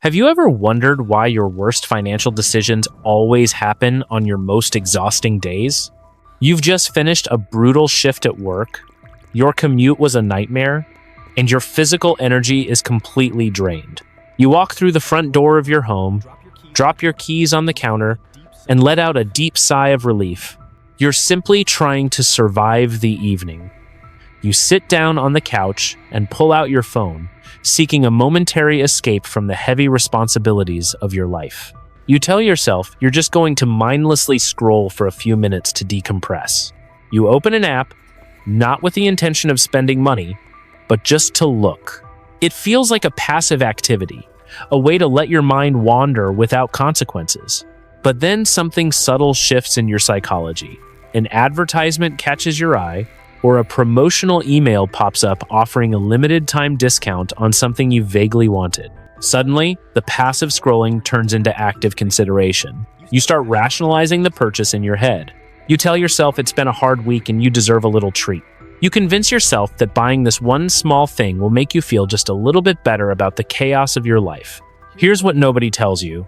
Have you ever wondered why your worst financial decisions always happen on your most exhausting days? You've just finished a brutal shift at work, your commute was a nightmare, and your physical energy is completely drained. You walk through the front door of your home, drop your keys on the counter, and let out a deep sigh of relief. You're simply trying to survive the evening. You sit down on the couch and pull out your phone, seeking a momentary escape from the heavy responsibilities of your life. You tell yourself you're just going to mindlessly scroll for a few minutes to decompress. You open an app, not with the intention of spending money, but just to look. It feels like a passive activity, a way to let your mind wander without consequences. But then something subtle shifts in your psychology. An advertisement catches your eye, or a promotional email pops up offering a limited time discount on something you vaguely wanted. Suddenly, the passive scrolling turns into active consideration. You start rationalizing the purchase in your head. You tell yourself it's been a hard week and you deserve a little treat. You convince yourself that buying this one small thing will make you feel just a little bit better about the chaos of your life. Here's what nobody tells you.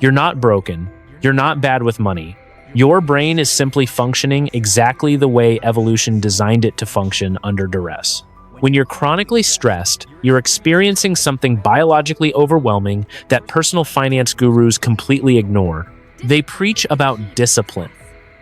You're not broken. You're not bad with money. Your brain is simply functioning exactly the way evolution designed it to function under duress. When you're chronically stressed, you're experiencing something biologically overwhelming that personal finance gurus completely ignore. They preach about discipline,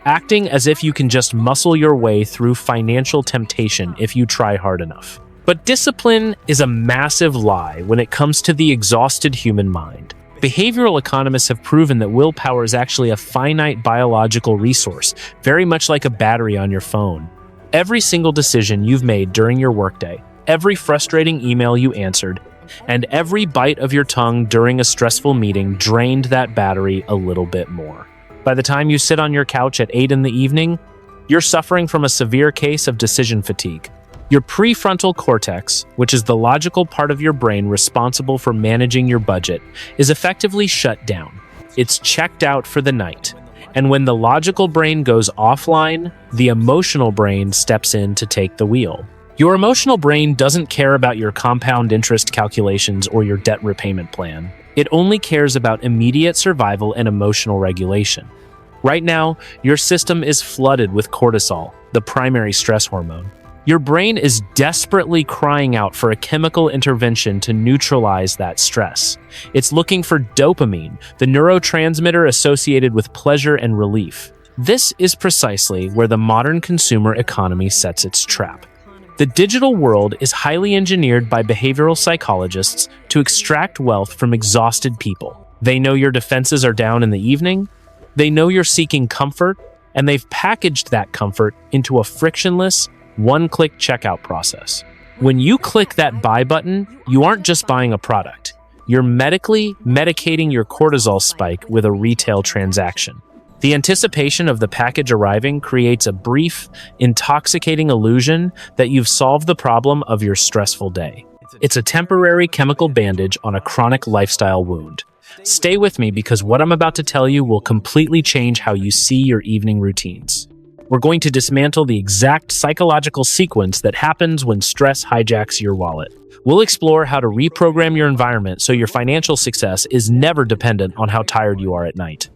acting as if you can just muscle your way through financial temptation if you try hard enough. But discipline is a massive lie when it comes to the exhausted human mind. Behavioral economists have proven that willpower is actually a finite biological resource, very much like a battery on your phone. Every single decision you've made during your workday, every frustrating email you answered, and every bite of your tongue during a stressful meeting drained that battery a little bit more. By the time you sit on your couch at 8 in the evening, you're suffering from a severe case of decision fatigue. Your prefrontal cortex, which is the logical part of your brain responsible for managing your budget, is effectively shut down. It's checked out for the night. And when the logical brain goes offline, the emotional brain steps in to take the wheel. Your emotional brain doesn't care about your compound interest calculations or your debt repayment plan. It only cares about immediate survival and emotional regulation. Right now, your system is flooded with cortisol, the primary stress hormone. Your brain is desperately crying out for a chemical intervention to neutralize that stress. It's looking for dopamine, the neurotransmitter associated with pleasure and relief. This is precisely where the modern consumer economy sets its trap. The digital world is highly engineered by behavioral psychologists to extract wealth from exhausted people. They know your defenses are down in the evening, they know you're seeking comfort, and they've packaged that comfort into a frictionless, one-click checkout process. When you click that buy button, you aren't just buying a product. You're medically medicating your cortisol spike with a retail transaction. The anticipation of the package arriving creates a brief, intoxicating illusion that you've solved the problem of your stressful day. It's a temporary chemical bandage on a chronic lifestyle wound. Stay with me because what I'm about to tell you will completely change how you see your evening routines. We're going to dismantle the exact psychological sequence that happens when stress hijacks your wallet. We'll explore how to reprogram your environment so your financial success is never dependent on how tired you are at night.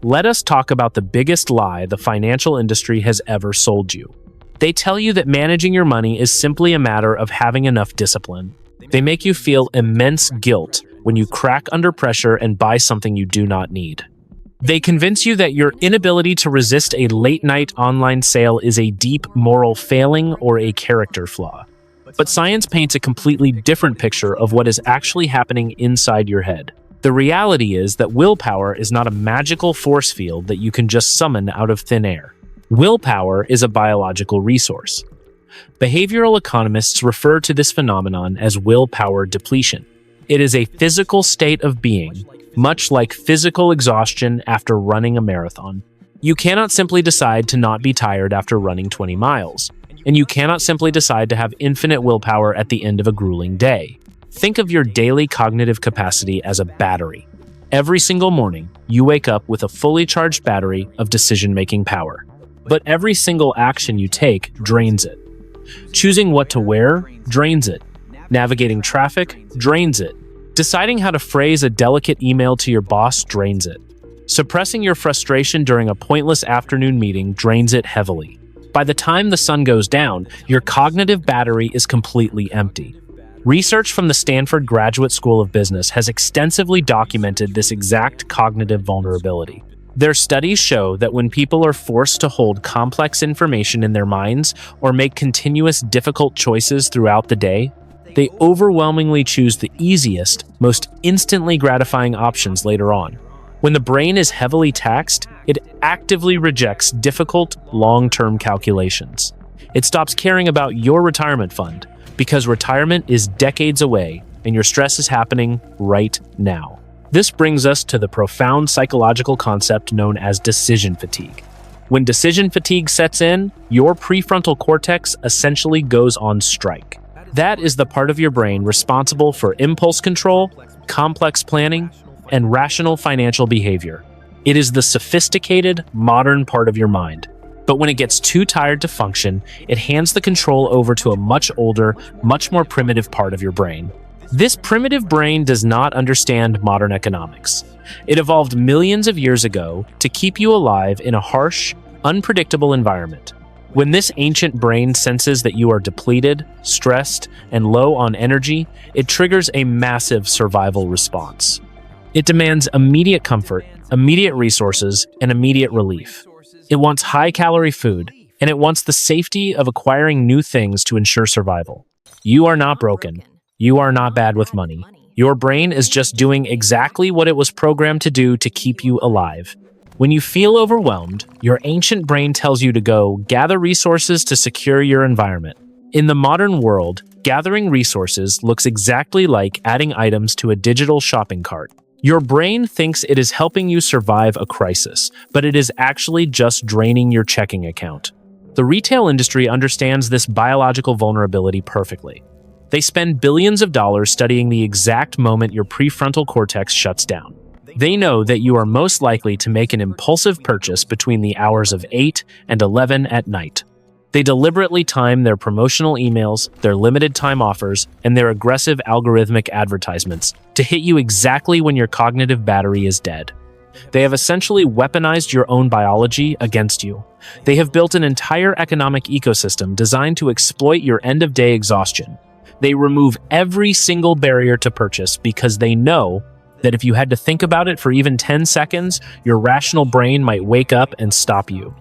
Let us talk about the biggest lie the financial industry has ever sold you. They tell you that managing your money is simply a matter of having enough discipline. They make you feel immense guilt when you crack under pressure and buy something you do not need. They convince you that your inability to resist a late-night online sale is a deep moral failing or a character flaw. But science paints a completely different picture of what is actually happening inside your head. The reality is that willpower is not a magical force field that you can just summon out of thin air. Willpower is a biological resource. Behavioral economists refer to this phenomenon as willpower depletion. It is a physical state of being, much like physical exhaustion after running a marathon. You cannot simply decide to not be tired after running 20 miles, and you cannot simply decide to have infinite willpower at the end of a grueling day. Think of your daily cognitive capacity as a battery. Every single morning, you wake up with a fully charged battery of decision-making power. But every single action you take drains it. Choosing what to wear drains it. Navigating traffic drains it. Deciding how to phrase a delicate email to your boss drains it. Suppressing your frustration during a pointless afternoon meeting drains it heavily. By the time the sun goes down, your cognitive battery is completely empty. Research from the Stanford Graduate School of Business has extensively documented this exact cognitive vulnerability. Their studies show that when people are forced to hold complex information in their minds or make continuous difficult choices throughout the day, they overwhelmingly choose the easiest, most instantly gratifying options later on. When the brain is heavily taxed, it actively rejects difficult, long-term calculations. It stops caring about your retirement fund, because retirement is decades away and your stress is happening right now. This brings us to the profound psychological concept known as decision fatigue. When decision fatigue sets in, your prefrontal cortex essentially goes on strike. That is the part of your brain responsible for impulse control, complex planning, and rational financial behavior. It is the sophisticated, modern part of your mind. But when it gets too tired to function, it hands the control over to a much older, much more primitive part of your brain. This primitive brain does not understand modern economics. It evolved millions of years ago to keep you alive in a harsh, unpredictable environment. When this ancient brain senses that you are depleted, stressed, and low on energy, it triggers a massive survival response. It demands immediate comfort, immediate resources, and immediate relief. It wants high-calorie food, and it wants the safety of acquiring new things to ensure survival. You are not broken. You are not bad with money. Your brain is just doing exactly what it was programmed to do to keep you alive. When you feel overwhelmed, your ancient brain tells you to go gather resources to secure your environment. In the modern world, gathering resources looks exactly like adding items to a digital shopping cart. Your brain thinks it is helping you survive a crisis, but it is actually just draining your checking account. The retail industry understands this biological vulnerability perfectly. They spend billions of dollars studying the exact moment your prefrontal cortex shuts down. They know that you are most likely to make an impulsive purchase between the hours of 8 and 11 at night. They deliberately time their promotional emails, their limited time offers, and their aggressive algorithmic advertisements to hit you exactly when your cognitive battery is dead. They have essentially weaponized your own biology against you. They have built an entire economic ecosystem designed to exploit your end-of-day exhaustion. They remove every single barrier to purchase because they know that if you had to think about it for even 10 seconds, your rational brain might wake up and stop you.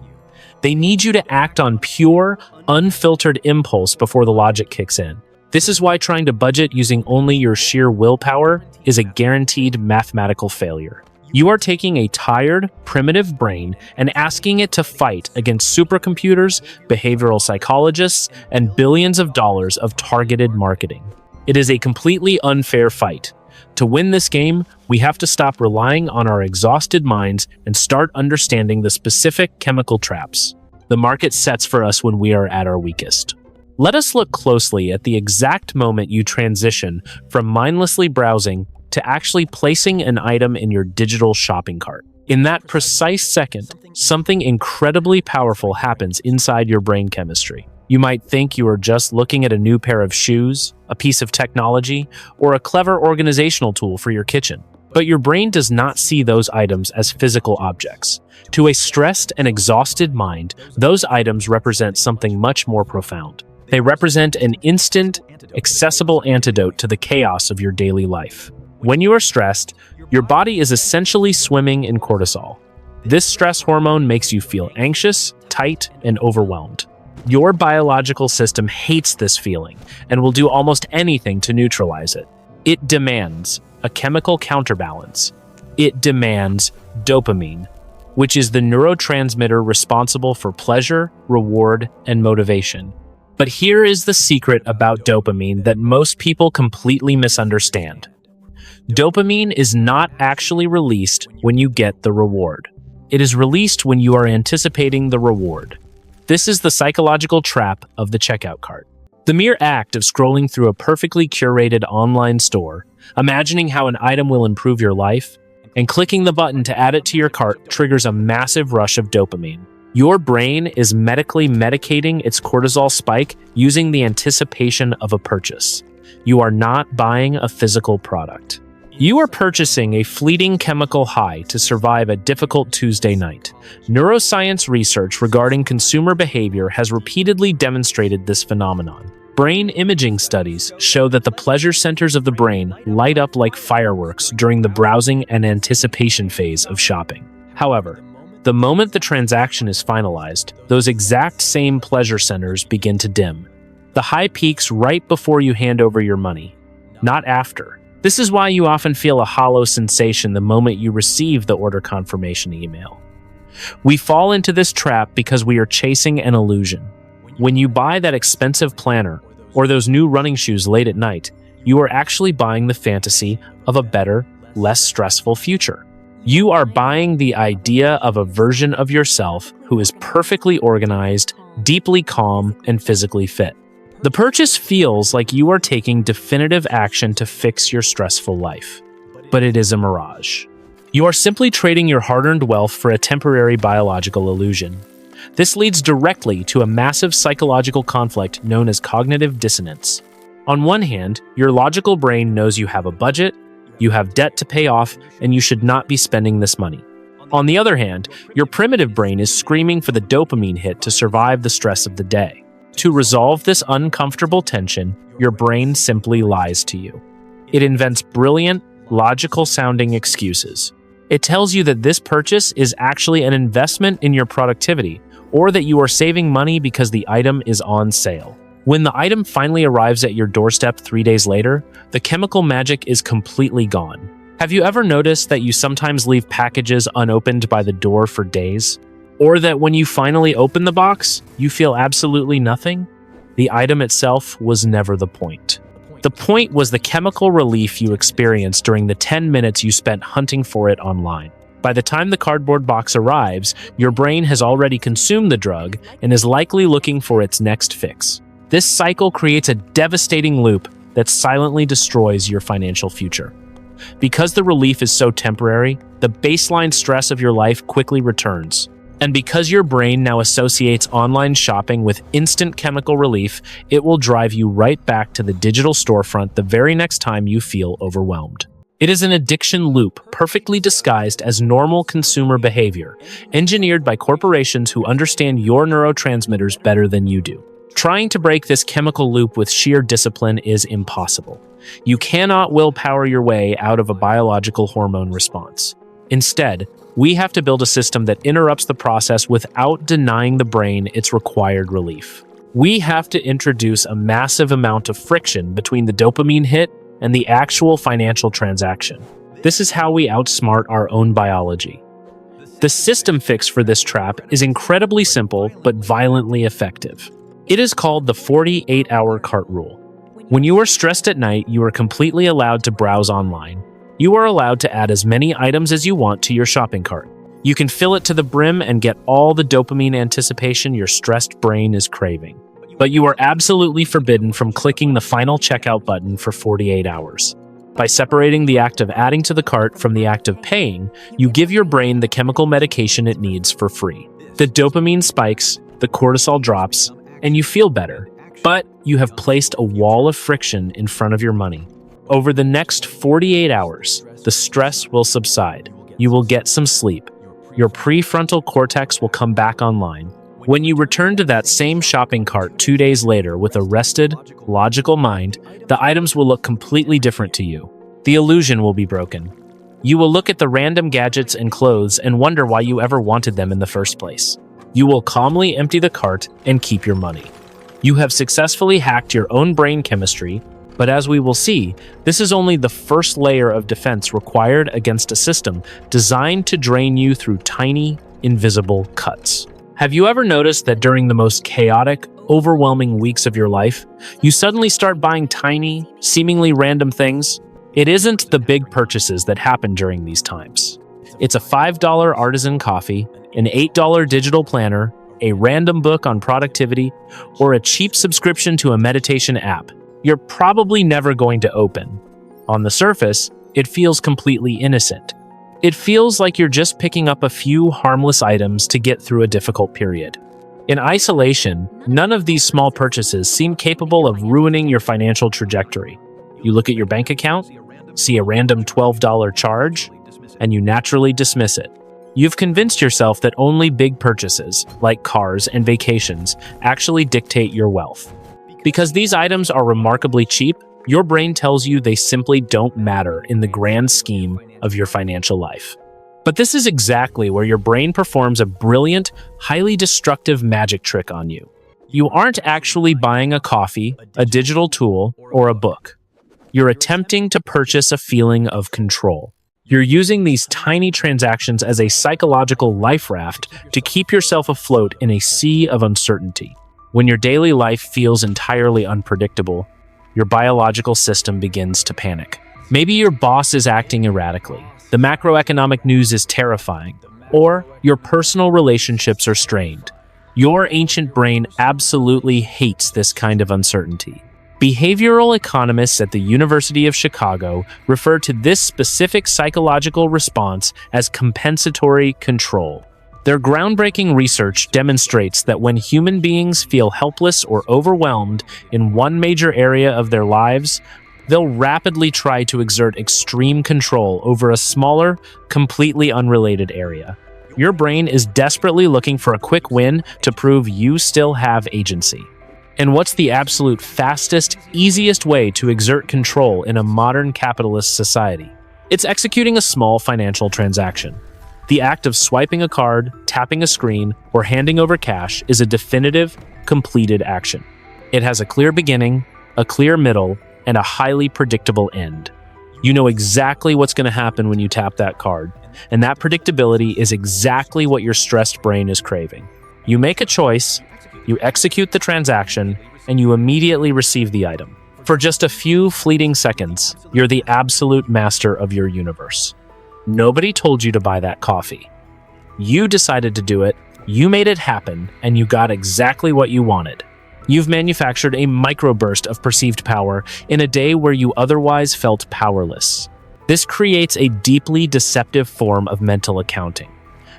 They need you to act on pure, unfiltered impulse before the logic kicks in. This is why trying to budget using only your sheer willpower is a guaranteed mathematical failure. You are taking a tired, primitive brain and asking it to fight against supercomputers, behavioral psychologists, and billions of dollars of targeted marketing. It is a completely unfair fight. To win this game, we have to stop relying on our exhausted minds and start understanding the specific chemical traps the market sets for us when we are at our weakest. Let us look closely at the exact moment you transition from mindlessly browsing to actually placing an item in your digital shopping cart. In that precise second, something incredibly powerful happens inside your brain chemistry. You might think you are just looking at a new pair of shoes, a piece of technology, or a clever organizational tool for your kitchen. But your brain does not see those items as physical objects. To a stressed and exhausted mind, those items represent something much more profound. They represent an instant, accessible antidote to the chaos of your daily life. When you are stressed, your body is essentially swimming in cortisol. This stress hormone makes you feel anxious, tight, and overwhelmed. Your biological system hates this feeling and will do almost anything to neutralize it. It demands a chemical counterbalance. It demands dopamine, which is the neurotransmitter responsible for pleasure, reward, and motivation. But here is the secret about dopamine that most people completely misunderstand. Dopamine is not actually released when you get the reward. It is released when you are anticipating the reward. This is the psychological trap of the checkout cart. The mere act of scrolling through a perfectly curated online store, imagining how an item will improve your life, and clicking the button to add it to your cart triggers a massive rush of dopamine. Your brain is medically medicating its cortisol spike using the anticipation of a purchase. You are not buying a physical product. You are purchasing a fleeting chemical high to survive a difficult Tuesday night. Neuroscience research regarding consumer behavior has repeatedly demonstrated this phenomenon. Brain imaging studies show that the pleasure centers of the brain light up like fireworks during the browsing and anticipation phase of shopping. However, the moment the transaction is finalized, those exact same pleasure centers begin to dim. The high peaks right before you hand over your money, not after. This is why you often feel a hollow sensation the moment you receive the order confirmation email. We fall into this trap because we are chasing an illusion. When you buy that expensive planner or those new running shoes late at night, you are actually buying the fantasy of a better, less stressful future. You are buying the idea of a version of yourself who is perfectly organized, deeply calm, and physically fit. The purchase feels like you are taking definitive action to fix your stressful life, but it is a mirage. You are simply trading your hard-earned wealth for a temporary biological illusion. This leads directly to a massive psychological conflict known as cognitive dissonance. On one hand, your logical brain knows you have a budget, you have debt to pay off, and you should not be spending this money. On the other hand, your primitive brain is screaming for the dopamine hit to survive the stress of the day. To resolve this uncomfortable tension, your brain simply lies to you. It invents brilliant, logical-sounding excuses. It tells you that this purchase is actually an investment in your productivity, or that you are saving money because the item is on sale. When the item finally arrives at your doorstep 3 days later, the chemical magic is completely gone. Have you ever noticed that you sometimes leave packages unopened by the door for days? Or that when you finally open the box, you feel absolutely nothing? The item itself was never the point. The point was the chemical relief you experienced during the 10 minutes you spent hunting for it online. By the time the cardboard box arrives, your brain has already consumed the drug and is likely looking for its next fix. This cycle creates a devastating loop that silently destroys your financial future. Because the relief is so temporary, the baseline stress of your life quickly returns. And because your brain now associates online shopping with instant chemical relief, it will drive you right back to the digital storefront the very next time you feel overwhelmed. It is an addiction loop perfectly disguised as normal consumer behavior, engineered by corporations who understand your neurotransmitters better than you do. Trying to break this chemical loop with sheer discipline is impossible. You cannot willpower your way out of a biological hormone response. Instead, we have to build a system that interrupts the process without denying the brain its required relief. We have to introduce a massive amount of friction between the dopamine hit and the actual financial transaction. This is how we outsmart our own biology. The system fix for this trap is incredibly simple but violently effective. It is called the 48-hour cart rule. When you are stressed at night, you are completely allowed to browse online. You are allowed to add as many items as you want to your shopping cart. You can fill it to the brim and get all the dopamine anticipation your stressed brain is craving. But you are absolutely forbidden from clicking the final checkout button for 48 hours. By separating the act of adding to the cart from the act of paying, you give your brain the chemical medication it needs for free. The dopamine spikes, the cortisol drops, and you feel better. But you have placed a wall of friction in front of your money. Over the next 48 hours, the stress will subside. You will get some sleep. Your prefrontal cortex will come back online. When you return to that same shopping cart 2 days later with a rested, logical mind, the items will look completely different to you. The illusion will be broken. You will look at the random gadgets and clothes and wonder why you ever wanted them in the first place. You will calmly empty the cart and keep your money. You have successfully hacked your own brain chemistry, but as we will see, this is only the first layer of defense required against a system designed to drain you through tiny, invisible cuts. Have you ever noticed that during the most chaotic, overwhelming weeks of your life, you suddenly start buying tiny, seemingly random things? It isn't the big purchases that happen during these times. It's a $5 artisan coffee, an $8 digital planner, a random book on productivity, or a cheap subscription to a meditation app you're probably never going to open. On the surface, it feels completely innocent. It feels like you're just picking up a few harmless items to get through a difficult period. In isolation, none of these small purchases seem capable of ruining your financial trajectory. You look at your bank account, see a random $12 charge, and you naturally dismiss it. You've convinced yourself that only big purchases, like cars and vacations, actually dictate your wealth. Because these items are remarkably cheap, your brain tells you they simply don't matter in the grand scheme of your financial life. But this is exactly where your brain performs a brilliant, highly destructive magic trick on you. You aren't actually buying a coffee, a digital tool, or a book. You're attempting to purchase a feeling of control. You're using these tiny transactions as a psychological life raft to keep yourself afloat in a sea of uncertainty. When your daily life feels entirely unpredictable, your biological system begins to panic. Maybe your boss is acting erratically, the macroeconomic news is terrifying, or your personal relationships are strained. Your ancient brain absolutely hates this kind of uncertainty. Behavioral economists at the University of Chicago refer to this specific psychological response as compensatory control. Their groundbreaking research demonstrates that when human beings feel helpless or overwhelmed in one major area of their lives, they'll rapidly try to exert extreme control over a smaller, completely unrelated area. Your brain is desperately looking for a quick win to prove you still have agency. And what's the absolute fastest, easiest way to exert control in a modern capitalist society? It's executing a small financial transaction. The act of swiping a card, tapping a screen, or handing over cash is a definitive, completed action. It has a clear beginning, a clear middle, and a highly predictable end. You know exactly what's going to happen when you tap that card, and that predictability is exactly what your stressed brain is craving. You make a choice, you execute the transaction, and you immediately receive the item. For just a few fleeting seconds, you're the absolute master of your universe. Nobody told you to buy that coffee. You decided to do it, you made it happen, and you got exactly what you wanted. You've manufactured a microburst of perceived power in a day where you otherwise felt powerless. This creates a deeply deceptive form of mental accounting.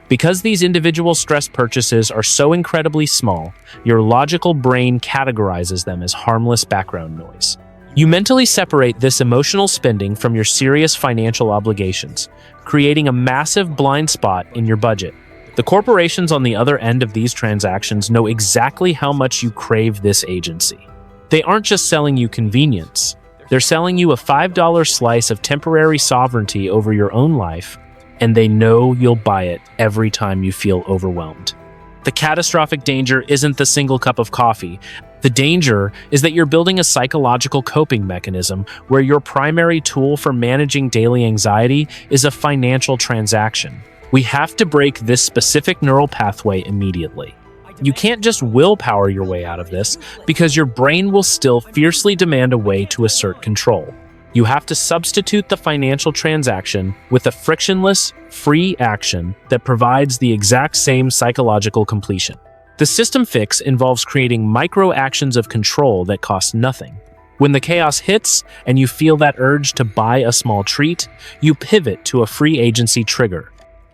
Because these individual stress purchases are so incredibly small, your logical brain categorizes them as harmless background noise. You mentally separate this emotional spending from your serious financial obligations, creating a massive blind spot in your budget. The corporations on the other end of these transactions know exactly how much you crave this agency. They aren't just selling you convenience. They're selling you a $5 slice of temporary sovereignty over your own life, and they know you'll buy it every time you feel overwhelmed. The catastrophic danger isn't the single cup of coffee. The danger is that you're building a psychological coping mechanism where your primary tool for managing daily anxiety is a financial transaction. We have to break this specific neural pathway immediately. You can't just willpower your way out of this because your brain will still fiercely demand a way to assert control. You have to substitute the financial transaction with a frictionless, free action that provides the exact same psychological completion. The system fix involves creating micro actions of control that cost nothing. When the chaos hits and you feel that urge to buy a small treat, you pivot to a free agency trigger.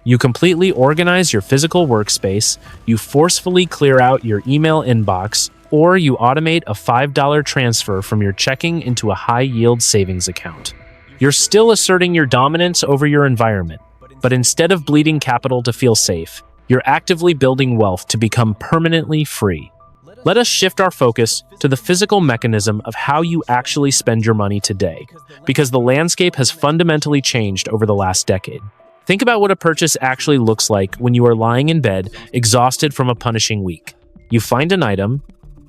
You completely organize your physical workspace, you forcefully clear out your email inbox, or you automate a $5 transfer from your checking into a high-yield savings account. You're still asserting your dominance over your environment, but instead of bleeding capital to feel safe, you're actively building wealth to become permanently free. Let us shift our focus to the physical mechanism of how you actually spend your money today, because the landscape has fundamentally changed over the last decade. Think about what a purchase actually looks like when you are lying in bed, exhausted from a punishing week. You find an item,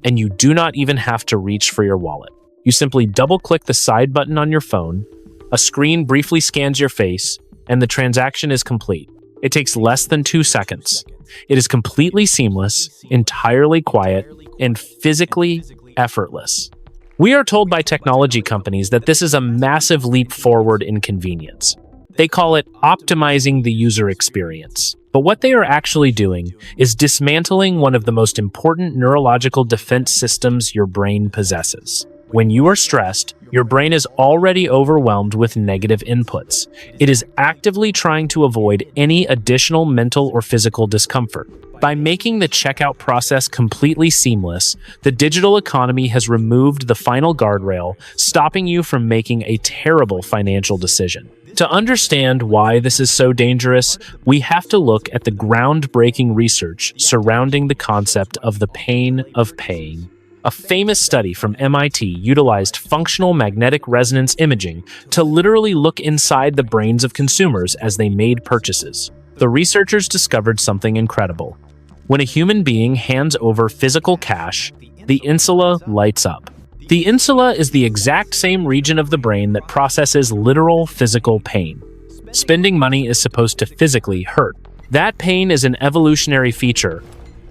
and you do not even have to reach for your wallet. You simply double-click the side button on your phone, a screen briefly scans your face, and the transaction is complete. It takes less than 2 seconds. It is completely seamless, entirely quiet, and physically effortless. We are told by technology companies that this is a massive leap forward in convenience. They call it optimizing the user experience. But what they are actually doing is dismantling one of the most important neurological defense systems your brain possesses. When you are stressed, your brain is already overwhelmed with negative inputs. It is actively trying to avoid any additional mental or physical discomfort. By making the checkout process completely seamless, the digital economy has removed the final guardrail, stopping you from making a terrible financial decision. To understand why this is so dangerous, we have to look at the groundbreaking research surrounding the concept of the pain of paying. A famous study from MIT utilized functional magnetic resonance imaging to literally look inside the brains of consumers as they made purchases. The researchers discovered something incredible. When a human being hands over physical cash, the insula lights up. The insula is the exact same region of the brain that processes literal physical pain. Spending money is supposed to physically hurt. That pain is an evolutionary feature,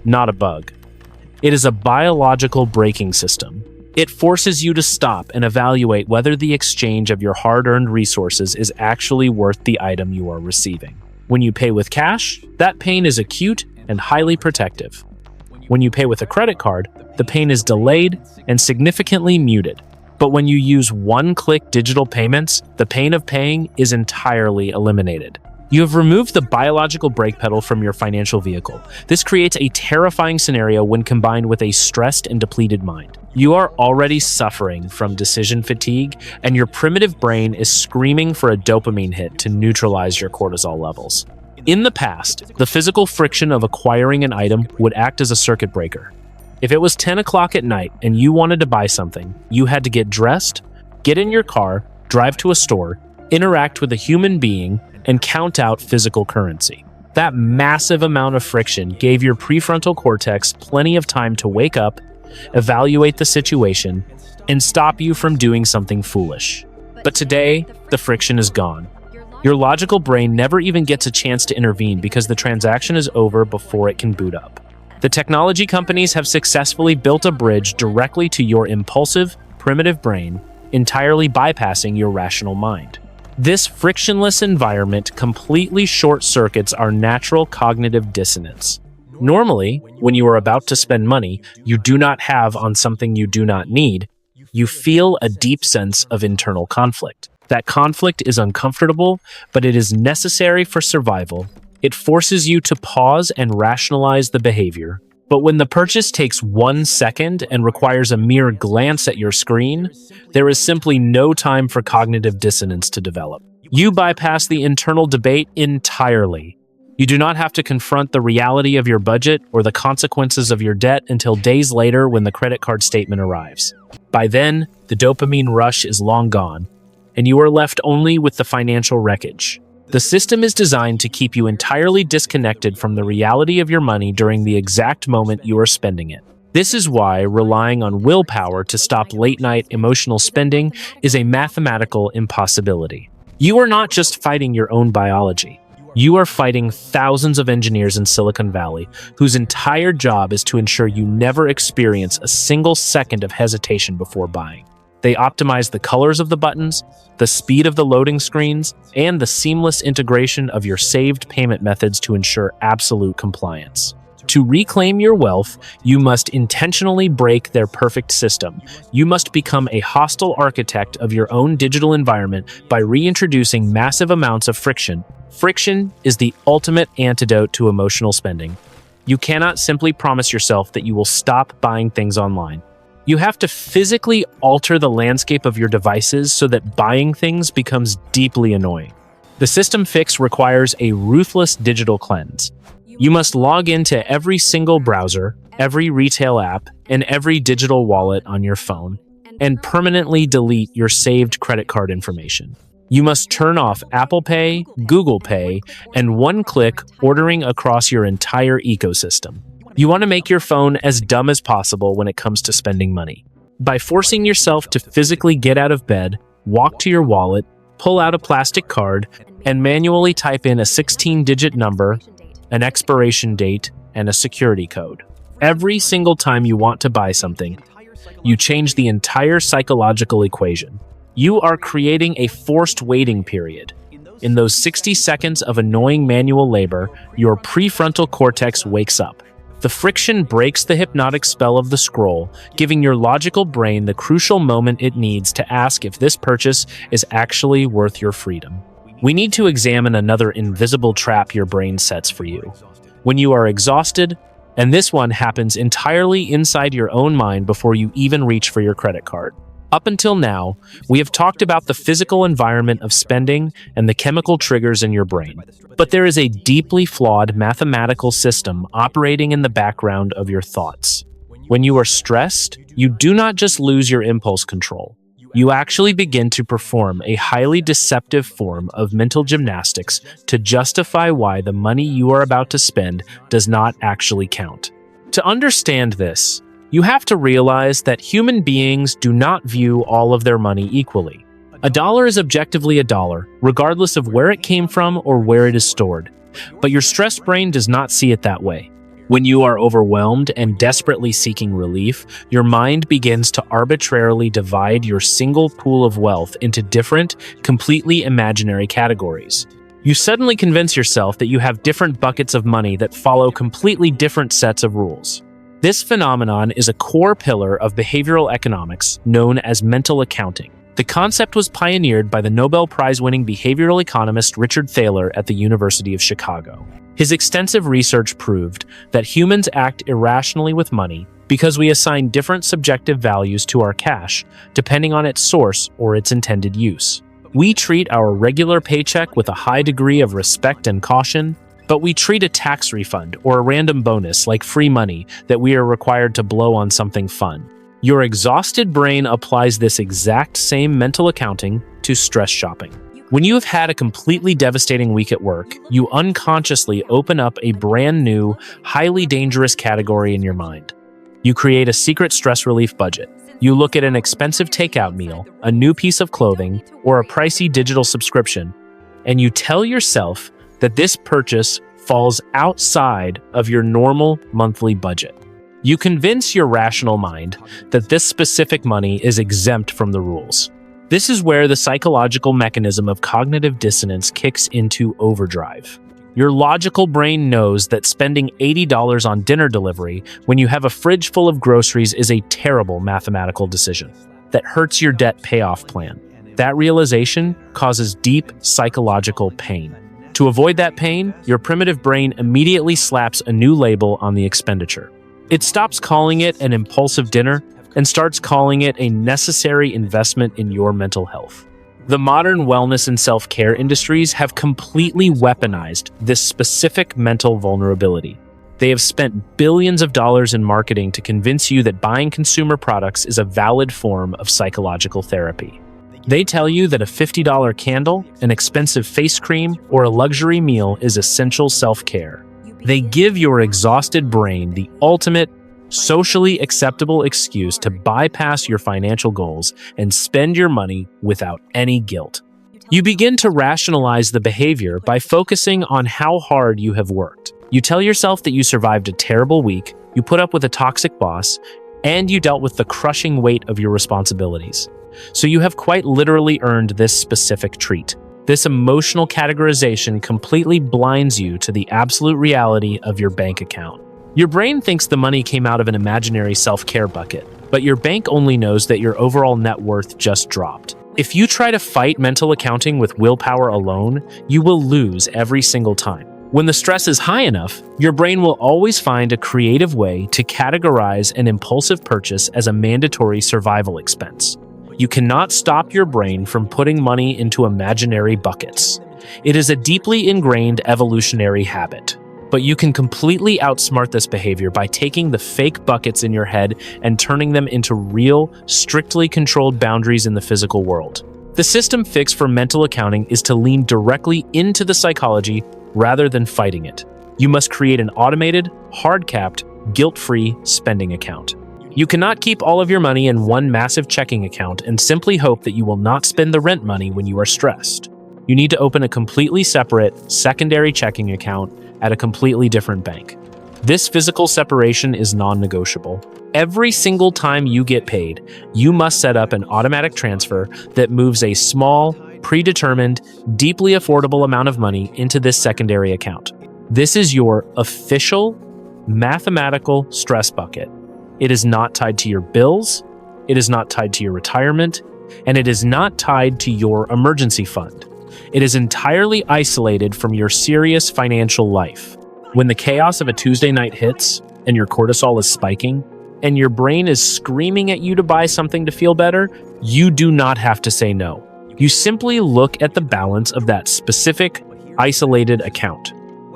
not a bug. It is a biological braking system. It forces you to stop and evaluate whether the exchange of your hard-earned resources is actually worth the item you are receiving. When you pay with cash, that pain is acute and highly protective. When you pay with a credit card, the pain is delayed and significantly muted. But when you use one-click digital payments, the pain of paying is entirely eliminated. You have removed the biological brake pedal from your financial vehicle. This creates a terrifying scenario when combined with a stressed and depleted mind. You are already suffering from decision fatigue, and your primitive brain is screaming for a dopamine hit to neutralize your cortisol levels. In the past, the physical friction of acquiring an item would act as a circuit breaker. If it was 10 o'clock at night and you wanted to buy something, you had to get dressed, get in your car, drive to a store, interact with a human being, and count out physical currency. That massive amount of friction gave your prefrontal cortex plenty of time to wake up, evaluate the situation, and stop you from doing something foolish. But today, the friction is gone. Your logical brain never even gets a chance to intervene because the transaction is over before it can boot up. The technology companies have successfully built a bridge directly to your impulsive, primitive brain, entirely bypassing your rational mind. This frictionless environment completely short-circuits our natural cognitive dissonance. Normally, when you are about to spend money you do not have on something you do not need, you feel a deep sense of internal conflict. That conflict is uncomfortable, but it is necessary for survival. It forces you to pause and rationalize the behavior. But when the purchase takes 1 second and requires a mere glance at your screen, there is simply no time for cognitive dissonance to develop. You bypass the internal debate entirely. You do not have to confront the reality of your budget or the consequences of your debt until days later when the credit card statement arrives. By then, the dopamine rush is long gone, and you are left only with the financial wreckage. The system is designed to keep you entirely disconnected from the reality of your money during the exact moment you are spending it. This is why relying on willpower to stop late-night emotional spending is a mathematical impossibility. You are not just fighting your own biology. You are fighting thousands of engineers in Silicon Valley whose entire job is to ensure you never experience a single second of hesitation before buying. They optimize the colors of the buttons, the speed of the loading screens, and the seamless integration of your saved payment methods to ensure absolute compliance. To reclaim your wealth, you must intentionally break their perfect system. You must become a hostile architect of your own digital environment by reintroducing massive amounts of friction. Friction is the ultimate antidote to emotional spending. You cannot simply promise yourself that you will stop buying things online. You have to physically alter the landscape of your devices so that buying things becomes deeply annoying. The system fix requires a ruthless digital cleanse. You must log into every single browser, every retail app, and every digital wallet on your phone, and permanently delete your saved credit card information. You must turn off Apple Pay, Google Pay, and one-click ordering across your entire ecosystem. You want to make your phone as dumb as possible when it comes to spending money. By forcing yourself to physically get out of bed, walk to your wallet, pull out a plastic card, and manually type in a 16-digit number, an expiration date, and a security code. Every single time you want to buy something, you change the entire psychological equation. You are creating a forced waiting period. In those 60 seconds of annoying manual labor, your prefrontal cortex wakes up. The friction breaks the hypnotic spell of the scroll, giving your logical brain the crucial moment it needs to ask if this purchase is actually worth your freedom. We need to examine another invisible trap your brain sets for you. When you are exhausted, and this one happens entirely inside your own mind before you even reach for your credit card. Up until now, we have talked about the physical environment of spending and the chemical triggers in your brain. But there is a deeply flawed mathematical system operating in the background of your thoughts. When you are stressed, you do not just lose your impulse control. You actually begin to perform a highly deceptive form of mental gymnastics to justify why the money you are about to spend does not actually count. To understand this, you have to realize that human beings do not view all of their money equally. A dollar is objectively a dollar, regardless of where it came from or where it is stored. But your stressed brain does not see it that way. When you are overwhelmed and desperately seeking relief, your mind begins to arbitrarily divide your single pool of wealth into different, completely imaginary categories. You suddenly convince yourself that you have different buckets of money that follow completely different sets of rules. This phenomenon is a core pillar of behavioral economics known as mental accounting. The concept was pioneered by the Nobel Prize-winning behavioral economist Richard Thaler at the University of Chicago. His extensive research proved that humans act irrationally with money because we assign different subjective values to our cash, depending on its source or its intended use. We treat our regular paycheck with a high degree of respect and caution, but we treat a tax refund or a random bonus like free money that we are required to blow on something fun. Your exhausted brain applies this exact same mental accounting to stress shopping. When you have had a completely devastating week at work, you unconsciously open up a brand new, highly dangerous category in your mind. You create a secret stress relief budget. You look at an expensive takeout meal, a new piece of clothing, or a pricey digital subscription, and you tell yourself that this purchase falls outside of your normal monthly budget. You convince your rational mind that this specific money is exempt from the rules. This is where the psychological mechanism of cognitive dissonance kicks into overdrive. Your logical brain knows that spending $80 on dinner delivery when you have a fridge full of groceries is a terrible mathematical decision that hurts your debt payoff plan. That realization causes deep psychological pain. To avoid that pain, your primitive brain immediately slaps a new label on the expenditure. It stops calling it an impulsive dinner and starts calling it a necessary investment in your mental health. The modern wellness and self-care industries have completely weaponized this specific mental vulnerability. They have spent billions of dollars in marketing to convince you that buying consumer products is a valid form of psychological therapy. They tell you that a $50 candle, an expensive face cream, or a luxury meal is essential self-care. They give your exhausted brain the ultimate, socially acceptable excuse to bypass your financial goals and spend your money without any guilt. You begin to rationalize the behavior by focusing on how hard you have worked. You tell yourself that you survived a terrible week, you put up with a toxic boss, and you dealt with the crushing weight of your responsibilities. So you have quite literally earned this specific treat. This emotional categorization completely blinds you to the absolute reality of your bank account. Your brain thinks the money came out of an imaginary self-care bucket, but your bank only knows that your overall net worth just dropped. If you try to fight mental accounting with willpower alone, you will lose every single time. When the stress is high enough, your brain will always find a creative way to categorize an impulsive purchase as a mandatory survival expense. You cannot stop your brain from putting money into imaginary buckets. It is a deeply ingrained evolutionary habit. But you can completely outsmart this behavior by taking the fake buckets in your head and turning them into real, strictly controlled boundaries in the physical world. The system fix for mental accounting is to lean directly into the psychology rather than fighting it. You must create an automated, hard-capped, guilt-free spending account. You cannot keep all of your money in one massive checking account and simply hope that you will not spend the rent money when you are stressed. You need to open a completely separate, secondary checking account at a completely different bank. This physical separation is non-negotiable. Every single time you get paid, you must set up an automatic transfer that moves a small, predetermined, deeply affordable amount of money into this secondary account. This is your official, mathematical stress bucket. It is not tied to your bills, it is not tied to your retirement, and it is not tied to your emergency fund. It is entirely isolated from your serious financial life. When the chaos of a Tuesday night hits and your cortisol is spiking, and your brain is screaming at you to buy something to feel better, you do not have to say no. You simply look at the balance of that specific, isolated account.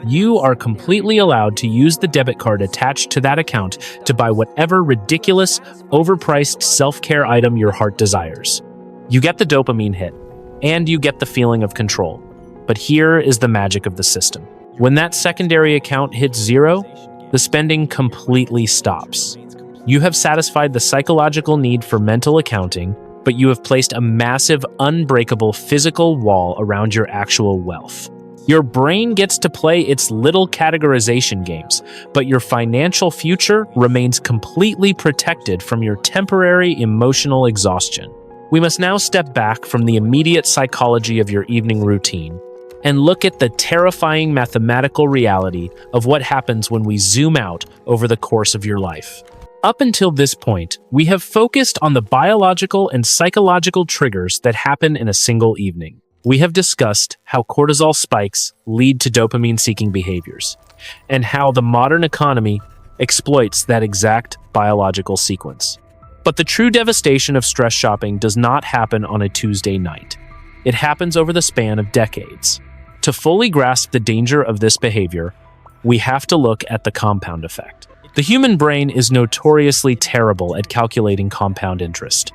You are completely allowed to use the debit card attached to that account to buy whatever ridiculous, overpriced self-care item your heart desires. You get the dopamine hit, and you get the feeling of control. But here is the magic of the system. When that secondary account hits zero, the spending completely stops. You have satisfied the psychological need for mental accounting, but you have placed a massive, unbreakable physical wall around your actual wealth. Your brain gets to play its little categorization games, but your financial future remains completely protected from your temporary emotional exhaustion. We must now step back from the immediate psychology of your evening routine and look at the terrifying mathematical reality of what happens when we zoom out over the course of your life. Up until this point, we have focused on the biological and psychological triggers that happen in a single evening. We have discussed how cortisol spikes lead to dopamine-seeking behaviors, and how the modern economy exploits that exact biological sequence. But the true devastation of stress shopping does not happen on a Tuesday night. It happens over the span of decades. To fully grasp the danger of this behavior, we have to look at the compound effect. The human brain is notoriously terrible at calculating compound interest.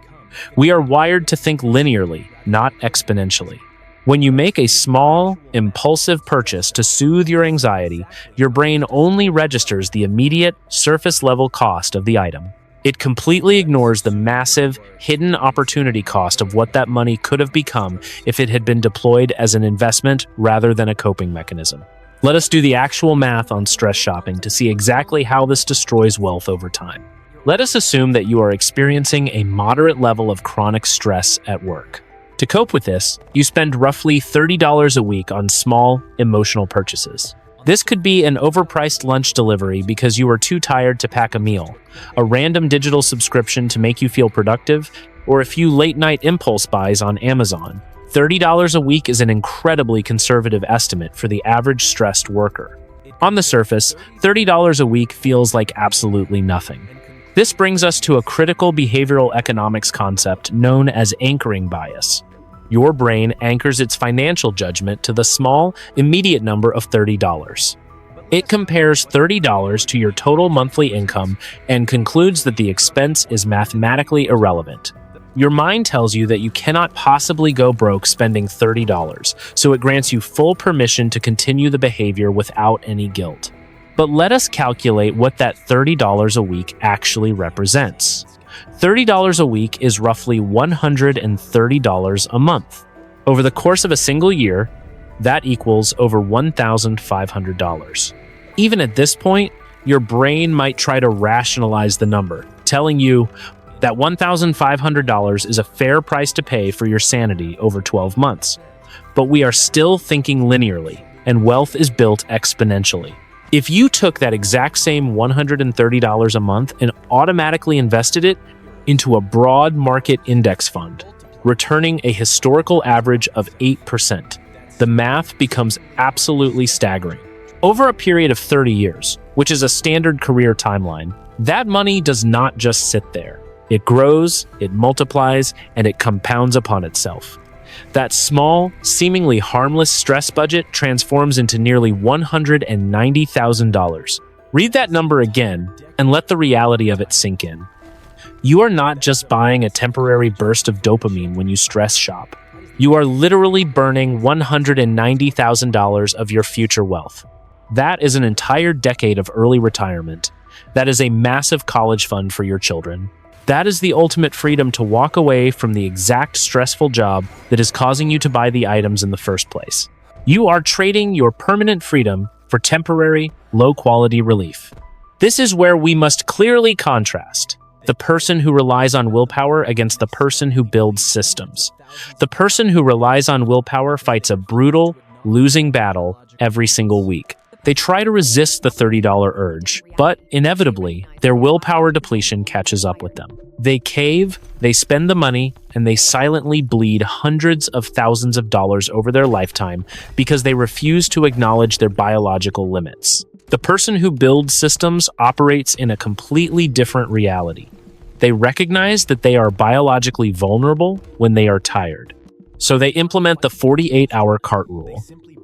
We are wired to think linearly, not exponentially. When you make a small, impulsive purchase to soothe your anxiety, your brain only registers the immediate, surface-level cost of the item. It completely ignores the massive, hidden opportunity cost of what that money could have become if it had been deployed as an investment rather than a coping mechanism. Let us do the actual math on stress shopping to see exactly how this destroys wealth over time. Let us assume that you are experiencing a moderate level of chronic stress at work. To cope with this, you spend roughly $30 a week on small, emotional purchases. This could be an overpriced lunch delivery because you are too tired to pack a meal, a random digital subscription to make you feel productive, or a few late-night impulse buys on Amazon. $30 a week is an incredibly conservative estimate for the average stressed worker. On the surface, $30 a week feels like absolutely nothing. This brings us to a critical behavioral economics concept known as anchoring bias. Your brain anchors its financial judgment to the small, immediate number of $30. It compares $30 to your total monthly income and concludes that the expense is mathematically irrelevant. Your mind tells you that you cannot possibly go broke spending $30, so it grants you full permission to continue the behavior without any guilt. But let us calculate what that $30 a week actually represents. $30 a week is roughly $130 a month. Over the course of a single year, that equals over $1,500. Even at this point, your brain might try to rationalize the number, telling you that $1,500 is a fair price to pay for your sanity over 12 months. But we are still thinking linearly, and wealth is built exponentially. If you took that exact same $130 a month and automatically invested it into a broad market index fund, returning a historical average of 8%, the math becomes absolutely staggering. Over a period of 30 years, which is a standard career timeline, that money does not just sit there. It grows, it multiplies, and it compounds upon itself. That small, seemingly harmless stress budget transforms into nearly $190,000. Read that number again and let the reality of it sink in. You are not just buying a temporary burst of dopamine when you stress shop. You are literally burning $190,000 of your future wealth. That is an entire decade of early retirement. That is a massive college fund for your children. That is the ultimate freedom to walk away from the exact stressful job that is causing you to buy the items in the first place. You are trading your permanent freedom for temporary, low-quality relief. This is where we must clearly contrast the person who relies on willpower against the person who builds systems. The person who relies on willpower fights a brutal, losing battle every single week. They try to resist the $30 urge, but inevitably, their willpower depletion catches up with them. They cave, they spend the money, and they silently bleed hundreds of thousands of dollars over their lifetime because they refuse to acknowledge their biological limits. The person who builds systems operates in a completely different reality. They recognize that they are biologically vulnerable when they are tired. So they implement the 48-hour cart rule.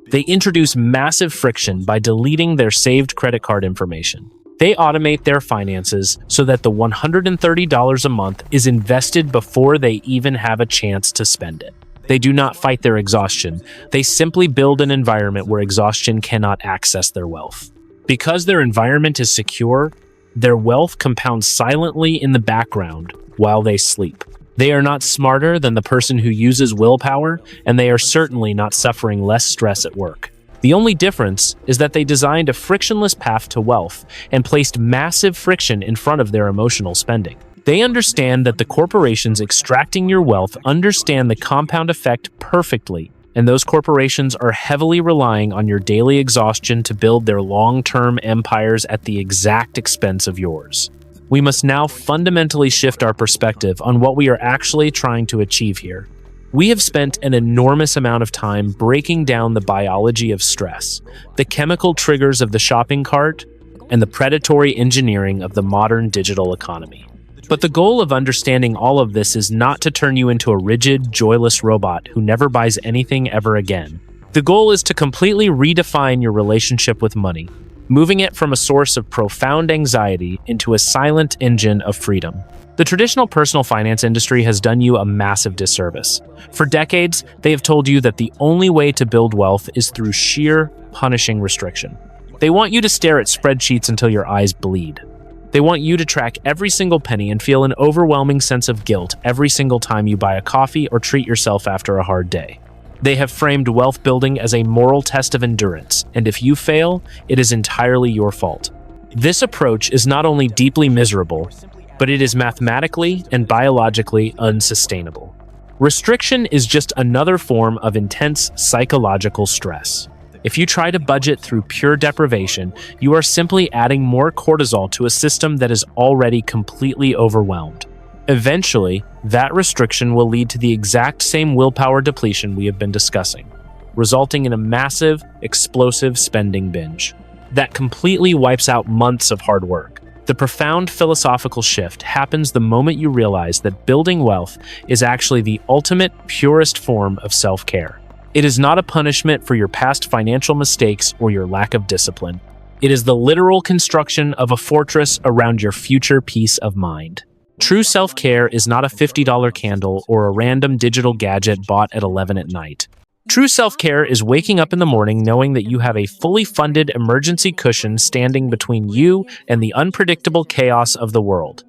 They introduce massive friction by deleting their saved credit card information. They automate their finances so that the $130 a month is invested before they even have a chance to spend it. They do not fight their exhaustion. They simply build an environment where exhaustion cannot access their wealth. Because their environment is secure, their wealth compounds silently in the background while they sleep. They are not smarter than the person who uses willpower, and they are certainly not suffering less stress at work. The only difference is that they designed a frictionless path to wealth and placed massive friction in front of their emotional spending. They understand that the corporations extracting your wealth understand the compound effect perfectly, and those corporations are heavily relying on your daily exhaustion to build their long-term empires at the exact expense of yours. We must now fundamentally shift our perspective on what we are actually trying to achieve here. We have spent an enormous amount of time breaking down the biology of stress, the chemical triggers of the shopping cart, and the predatory engineering of the modern digital economy. But the goal of understanding all of this is not to turn you into a rigid, joyless robot who never buys anything ever again. The goal is to completely redefine your relationship with money, moving it from a source of profound anxiety into a silent engine of freedom. The traditional personal finance industry has done you a massive disservice. For decades, they have told you that the only way to build wealth is through sheer, punishing restriction. They want you to stare at spreadsheets until your eyes bleed. They want you to track every single penny and feel an overwhelming sense of guilt every single time you buy a coffee or treat yourself after a hard day. They have framed wealth building as a moral test of endurance, and if you fail, it is entirely your fault. This approach is not only deeply miserable, but it is mathematically and biologically unsustainable. Restriction is just another form of intense psychological stress. If you try to budget through pure deprivation, you are simply adding more cortisol to a system that is already completely overwhelmed. Eventually, that restriction will lead to the exact same willpower depletion we have been discussing, resulting in a massive, explosive spending binge that completely wipes out months of hard work. The profound philosophical shift happens the moment you realize that building wealth is actually the ultimate, purest form of self-care. It is not a punishment for your past financial mistakes or your lack of discipline. It is the literal construction of a fortress around your future peace of mind. True self-care is not a $50 candle or a random digital gadget bought at 11 at night. True self-care is waking up in the morning knowing that you have a fully funded emergency cushion standing between you and the unpredictable chaos of the world.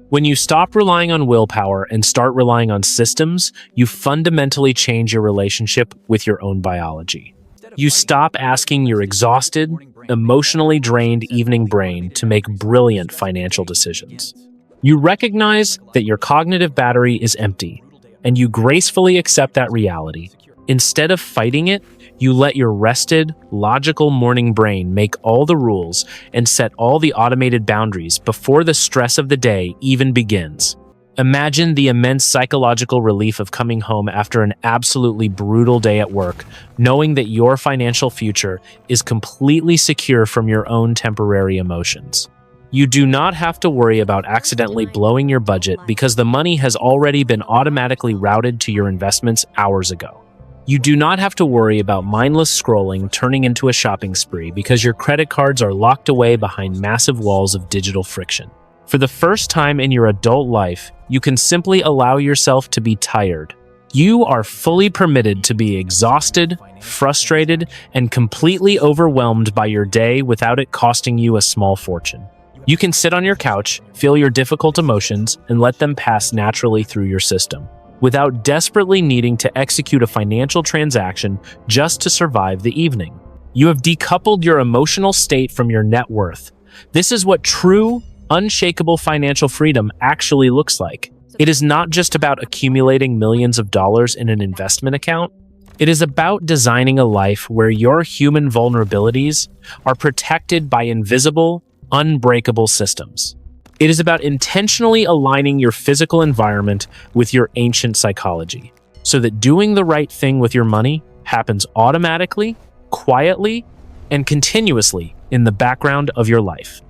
When you stop relying on willpower and start relying on systems, you fundamentally change your relationship with your own biology. You stop asking your exhausted, emotionally drained evening brain to make brilliant financial decisions. You recognize that your cognitive battery is empty, and you gracefully accept that reality. Instead of fighting it, you let your rested, logical morning brain make all the rules and set all the automated boundaries before the stress of the day even begins. Imagine the immense psychological relief of coming home after an absolutely brutal day at work, knowing that your financial future is completely secure from your own temporary emotions. You do not have to worry about accidentally blowing your budget because the money has already been automatically routed to your investments hours ago. You do not have to worry about mindless scrolling turning into a shopping spree because your credit cards are locked away behind massive walls of digital friction. For the first time in your adult life, you can simply allow yourself to be tired. You are fully permitted to be exhausted, frustrated, and completely overwhelmed by your day without it costing you a small fortune. You can sit on your couch, feel your difficult emotions, and let them pass naturally through your system, without desperately needing to execute a financial transaction just to survive the evening. You have decoupled your emotional state from your net worth. This is what true, unshakable financial freedom actually looks like. It is not just about accumulating millions of dollars in an investment account. It is about designing a life where your human vulnerabilities are protected by invisible, unbreakable systems. It is about intentionally aligning your physical environment with your ancient psychology, so that doing the right thing with your money happens automatically, quietly, and continuously in the background of your life.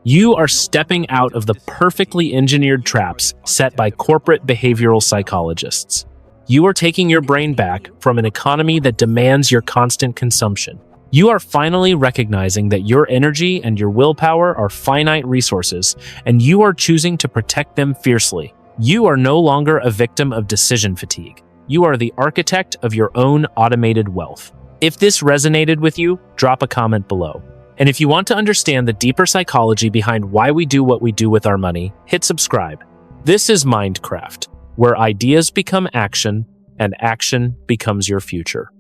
You are stepping out of the perfectly engineered traps set by corporate behavioral psychologists. You are taking your brain back from an economy that demands your constant consumption. You are finally recognizing that your energy and your willpower are finite resources, and you are choosing to protect them fiercely. You are no longer a victim of decision fatigue. You are the architect of your own automated wealth. If this resonated with you, drop a comment below. And if you want to understand the deeper psychology behind why we do what we do with our money, hit subscribe. This is Mindcraft, where ideas become action and action becomes your future.